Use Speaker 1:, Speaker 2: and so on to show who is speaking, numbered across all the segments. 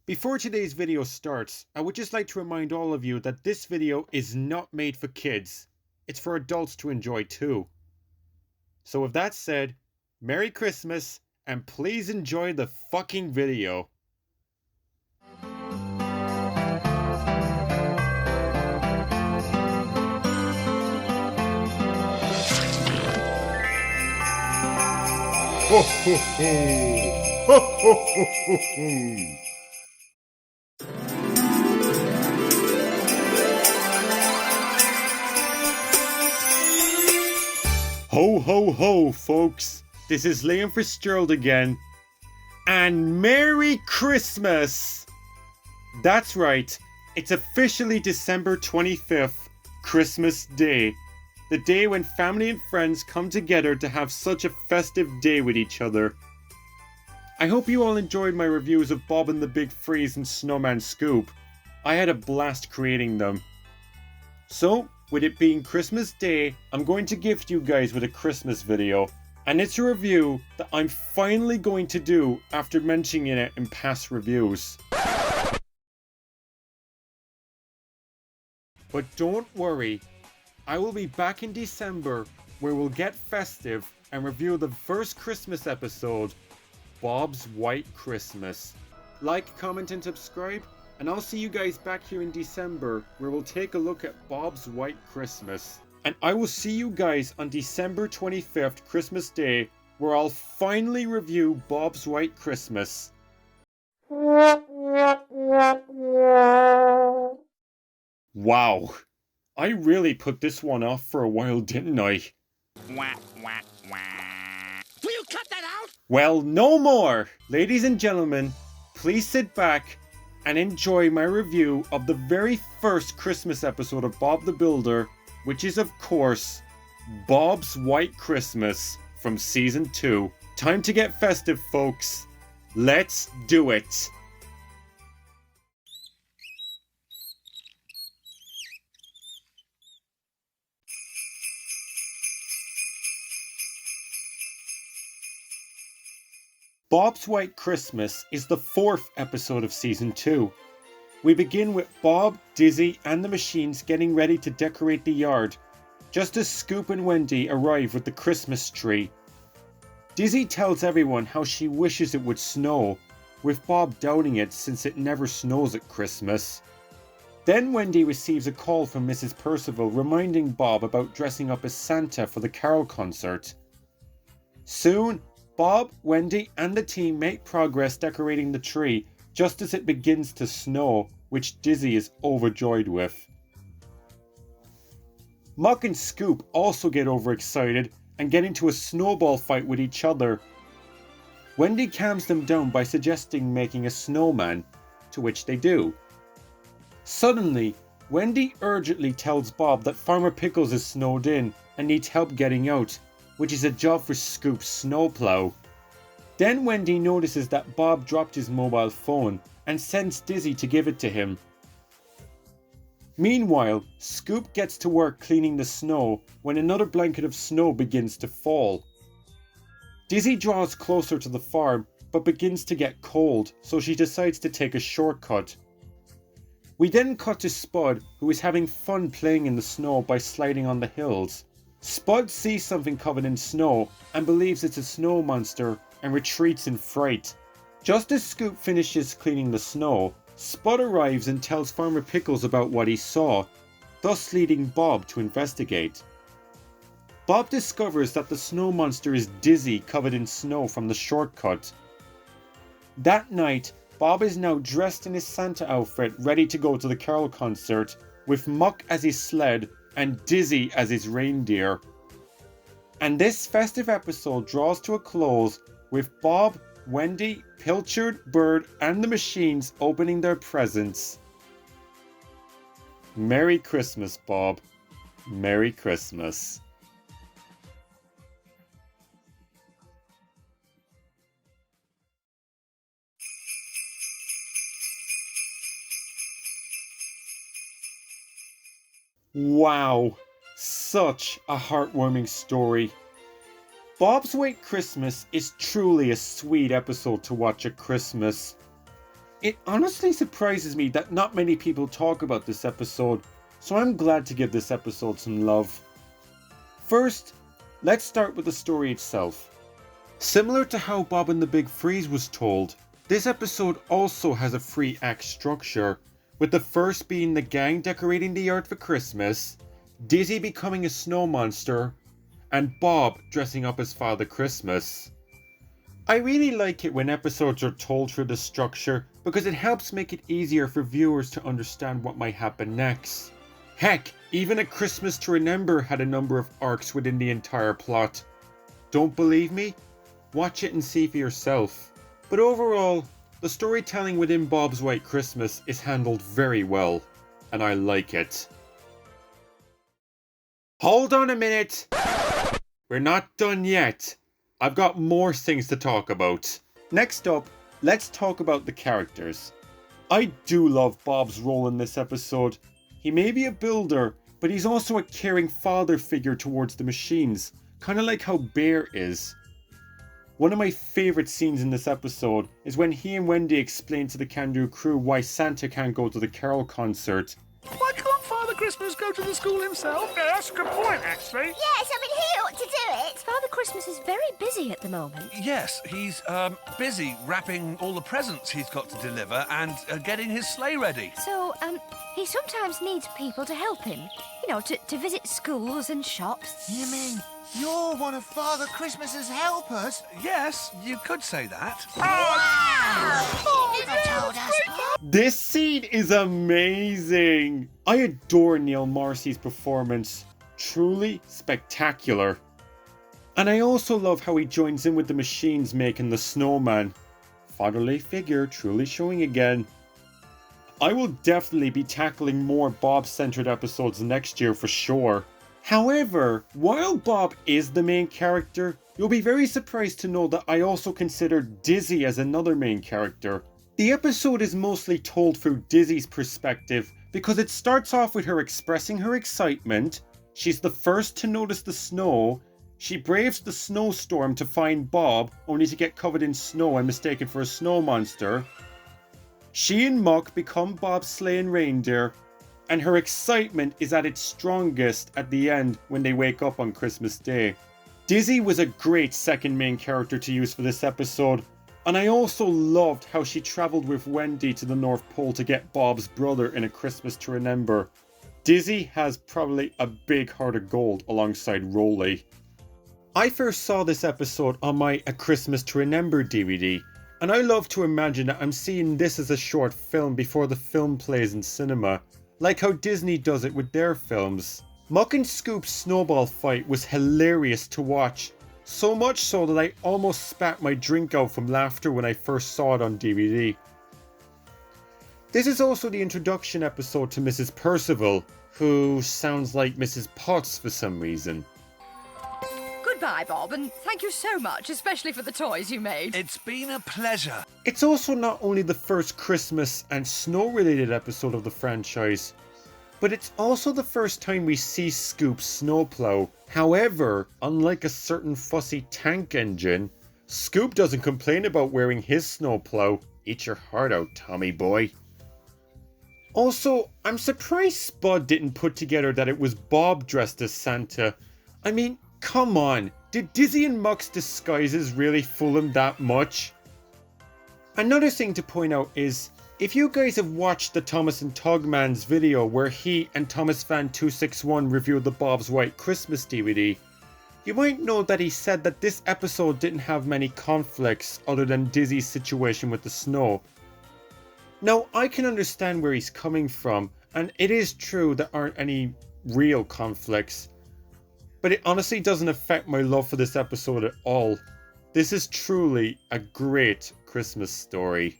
Speaker 1: Before today's video starts, I would just like to remind all of you that this video is not made for kids. It's for adults to enjoy too. So with that said, Merry Christmas, and please enjoy the fucking video. Ho ho ho! Ho ho ho ho ho! Ho ho ho, folks! This is Liam Fitzgerald again, and Merry Christmas! That's right, it's officially December 25th, Christmas Day. The day when family and friends come together to have such a festive day with each other. I hope you all enjoyed my reviews of Bob and the Big Freeze and Snowman Scoop. I had a blast creating them. So, with it being Christmas Day, I'm going to gift you guys with a Christmas video. And it's a review that I'm finally going to do after mentioning it in past reviews. But don't worry, I will be back in December where we'll get festive and review the first Christmas episode, Bob's White Christmas. Like, comment and subscribe, and I'll see you guys back here in December where we'll take a look at Bob's White Christmas. And I will see you guys on December 25th, Christmas Day, where I'll finally review Bob's White Christmas. Wow. I really put this one off for a while, didn't I?
Speaker 2: Wah, wah, wah. Will you cut that out?
Speaker 1: Well, no more! Ladies and gentlemen, please sit back and enjoy my review of the very first Christmas episode of Bob the Builder, which is, of course, Bob's White Christmas from Season 2. Time to get festive, folks. Let's do it! Bob's White Christmas is the fourth episode of Season 2. We begin with Bob, Dizzy, and the machines getting ready to decorate the yard, just as Scoop and Wendy arrive with the Christmas tree. Dizzy tells everyone how she wishes it would snow, with Bob doubting it since it never snows at Christmas. Then Wendy receives a call from Mrs. Percival reminding Bob about dressing up as Santa for the carol concert. Soon, Bob, Wendy, and the team make progress decorating the tree just as it begins to snow, which Dizzy is overjoyed with. Muck and Scoop also get overexcited and get into a snowball fight with each other. Wendy calms them down by suggesting making a snowman, to which they do. Suddenly, Wendy urgently tells Bob that Farmer Pickles is snowed in and needs help getting out, which is a job for Scoop's snowplow. Then Wendy notices that Bob dropped his mobile phone and sends Dizzy to give it to him. Meanwhile, Scoop gets to work cleaning the snow when another blanket of snow begins to fall. Dizzy draws closer to the farm but begins to get cold, so she decides to take a shortcut. We then cut to Spud, who is having fun playing in the snow by sliding on the hills. Spud sees something covered in snow and believes it's a snow monster and retreats in fright. Just as Scoop finishes cleaning the snow, Spud arrives and tells Farmer Pickles about what he saw, thus leading Bob to investigate. Bob discovers that the snow monster is Dizzy covered in snow from the shortcut. That night, Bob is now dressed in his Santa outfit ready to go to the carol concert, with Muck as his sled and Dizzy as his reindeer. And this festive episode draws to a close with Bob, Wendy, Pilchard, Bird, and the machines opening their presents. Merry Christmas, Bob. Merry Christmas. Wow, such a heartwarming story. Bob's White Christmas is truly a sweet episode to watch at Christmas. It honestly surprises me that not many people talk about this episode, so I'm glad to give this episode some love. First, let's start with the story itself. Similar to how Bob and the Big Freeze was told, this episode also has a 3-act structure, with the first being the gang decorating the yard for Christmas, Dizzy becoming a snow monster, and Bob dressing up as Father Christmas. I really like it when episodes are told through this structure because it helps make it easier for viewers to understand what might happen next. Heck, even A Christmas to Remember had a number of arcs within the entire plot. Don't believe me? Watch it and see for yourself. But overall, the storytelling within Bob's White Christmas is handled very well, and I like it. Hold on a minute! We're not done yet. I've got more things to talk about. Next up, let's talk about the characters. I do love Bob's role in this episode. He may be a builder, but he's also a caring father figure towards the machines, kind of like how Bear is. One of my favourite scenes in this episode is when he and Wendy explain to the Can-Do crew why Santa can't go to the Carol concert.
Speaker 3: Why can't Father Christmas go to the school himself?
Speaker 2: Yeah, that's a good point, actually.
Speaker 4: Yes, I mean, he ought to do it. Father Christmas is very busy at the moment.
Speaker 3: Yes, he's busy wrapping all the presents he's got to deliver and getting his sleigh ready.
Speaker 4: So, he sometimes needs people to help him. You know, to visit schools and shops.
Speaker 5: You mean you're one of Father Christmas's helpers?
Speaker 3: Yes, you could say that.
Speaker 5: Wow! He never told us.
Speaker 1: This scene is amazing! I adore Neil Marcy's performance. Truly spectacular. And I also love how he joins in with the machines making the snowman. Fatherly figure truly showing again. I will definitely be tackling more Bob-centered episodes next year for sure. However, while Bob is the main character, you'll be very surprised to know that I also consider Dizzy as another main character. The episode is mostly told through Dizzy's perspective because it starts off with her expressing her excitement. She's the first to notice the snow. She braves the snowstorm to find Bob, only to get covered in snow and mistaken for a snow monster. She and Muck become Bob's sleigh and reindeer, and her excitement is at its strongest at the end when they wake up on Christmas Day. Dizzy was a great second main character to use for this episode, and I also loved how she travelled with Wendy to the North Pole to get Bob's brother in A Christmas to Remember. Dizzy has probably a big heart of gold alongside Rolly. I first saw this episode on my A Christmas to Remember DVD, and I love to imagine that I'm seeing this as a short film before the film plays in cinema, like how Disney does it with their films. Muck and Scoop's snowball fight was hilarious to watch, so much so that I almost spat my drink out from laughter when I first saw it on DVD. This is also the introduction episode to Mrs. Percival, who sounds like Mrs. Potts for some reason.
Speaker 6: Goodbye, Bob, and thank you so much, especially for the toys you made.
Speaker 3: It's been a pleasure.
Speaker 1: It's also not only the first Christmas and snow-related episode of the franchise, but it's also the first time we see Scoop's snowplow. However, unlike a certain fussy tank engine, Scoop doesn't complain about wearing his snowplow. Eat your heart out, Tommy boy. Also, I'm surprised Spud didn't put together that it was Bob dressed as Santa. I mean, come on, did Dizzy and Muck's disguises really fool him that much? Another thing to point out is, if you guys have watched the Thomas and Tugman's video where he and ThomasFan261 reviewed the Bob's White Christmas DVD, you might know that he said that this episode didn't have many conflicts other than Dizzy's situation with the snow. Now, I can understand where he's coming from, and it is true there aren't any real conflicts, but it honestly doesn't affect my love for this episode at all. This is truly a great Christmas story.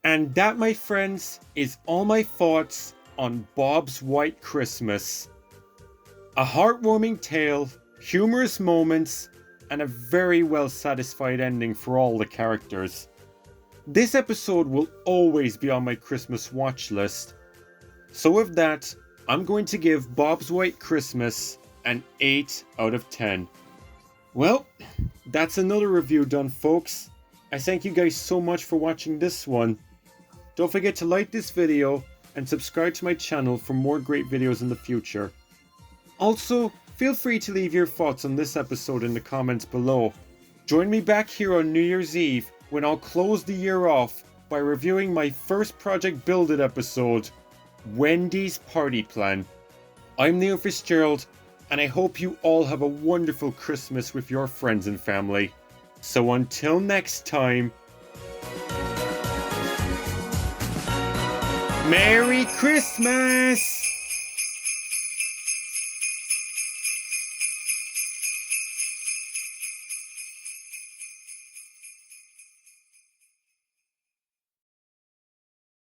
Speaker 1: And that, my friends, is all my thoughts on Bob's White Christmas. A heartwarming tale, humorous moments, and a very well satisfied ending for all the characters. This episode will always be on my Christmas watch list. So with that, I'm going to give Bob's White Christmas an 8 out of 10. Well, that's another review done, folks. I thank you guys so much for watching this one. Don't forget to like this video and subscribe to my channel for more great videos in the future. Also, feel free to leave your thoughts on this episode in the comments below. Join me back here on New Year's Eve when I'll close the year off by reviewing my first Project Build It episode, Wendy's Party Plan. I'm Neil Fitzgerald, and I hope you all have a wonderful Christmas with your friends and family. So until next time, Merry Christmas!